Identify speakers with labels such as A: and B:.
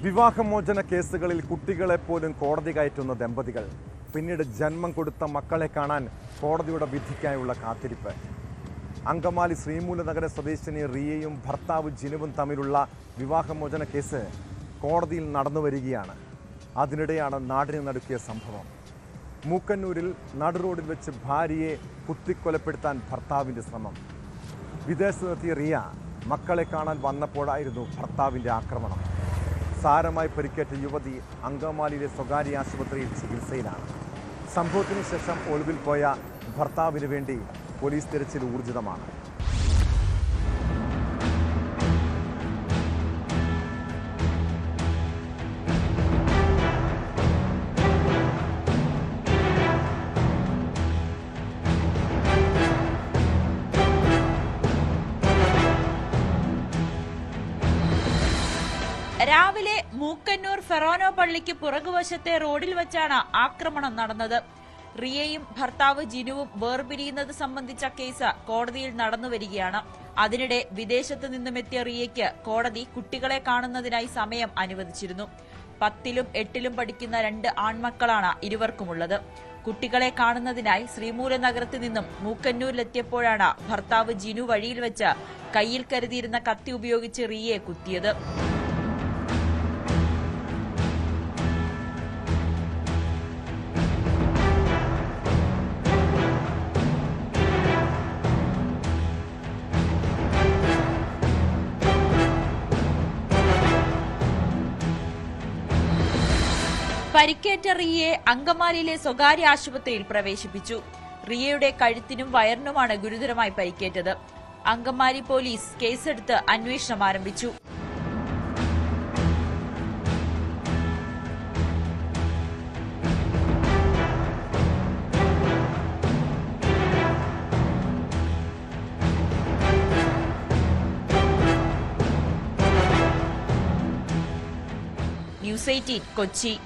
A: വിവാഹമോചന കേസുകളിൽ കുട്ടികളെ പോലും കോടതി കയറ്റുന്ന ദമ്പതികൾ പിന്നീട് ജന്മം കൊടുത്ത മക്കളെ കാണാൻ കോടതിയുടെ വിധിക്കായുള്ള കാത്തിരിപ്പ്. അങ്കമാലി ശ്രീമൂലനഗര സ്വദേശിനി റിയയും ഭർത്താവ് ജിനുവും തമ്മിലുള്ള വിവാഹമോചന കേസ് കോടതിയിൽ നടന്നു വരികയാണ്. അതിനിടെയാണ് നാടിനെ നടുക്കിയ സംഭവം. മൂക്കന്നൂരിൽ നടുറോഡിൽ വെച്ച് ഭാര്യയെ കുത്തിക്കൊലപ്പെടുത്താൻ ഭർത്താവിൻ്റെ ശ്രമം. വിദേശത്തെത്തിയ റിയ മക്കളെ കാണാൻ വന്നപ്പോഴായിരുന്നു ഭർത്താവിൻ്റെ ആക്രമണം. സാരമായി പരിക്കേറ്റ യുവതി അങ്കമാലിയിലെ സ്വകാര്യ ആശുപത്രിയിൽ ചികിത്സയിലാണ്. സംഭവത്തിന് ശേഷം ഒളിവിൽ പോയ ഭർത്താവിന് വേണ്ടി പോലീസ് തിരച്ചിൽ ഊർജിതമാണ്.
B: രാവിലെ മൂക്കന്നൂർ ഫെറോനോ പള്ളിക്ക് പുറകുവശത്തെ റോഡിൽ വെച്ചാണ് ആക്രമണം നടന്നത്. റിയയും ഭർത്താവ് ജിനുവും വേർപിരിയുന്നത് സംബന്ധിച്ച കേസ് കോടതിയിൽ നടന്നുവരികയാണ്. അതിനിടെ വിദേശത്ത് നിന്നുമെത്തിയ റിയയ്ക്ക് കോടതി കുട്ടികളെ കാണുന്നതിനായി സമയം അനുവദിച്ചിരുന്നു. 10ലും 8ലും പഠിക്കുന്ന 2 ആൺമക്കളാണ് ഇരുവർക്കുമുള്ളത്. കുട്ടികളെ കാണുന്നതിനായി ശ്രീമൂലനഗരത്തിൽ നിന്നും മൂക്കന്നൂരിലെത്തിയപ്പോഴാണ് ഭർത്താവ് ജിനു വഴിയിൽ വെച്ച് കയ്യിൽ കരുതിയിരുന്ന കത്തി ഉപയോഗിച്ച് റിയയെ കുത്തിയത്. പരിക്കേറ്റ റിയയെ അങ്കമാലിയിലെ സ്വകാര്യ ആശുപത്രിയിൽ പ്രവേശിപ്പിച്ചു. റിയയുടെ കഴുത്തിനും വയറിനുമാണ് ഗുരുതരമായി പരിക്കേറ്റത്. അങ്കമാലി പോലീസ് കേസെടുത്ത് അന്വേഷണം ആരംഭിച്ചു. ന്യൂസ് 18 കൊച്ചി.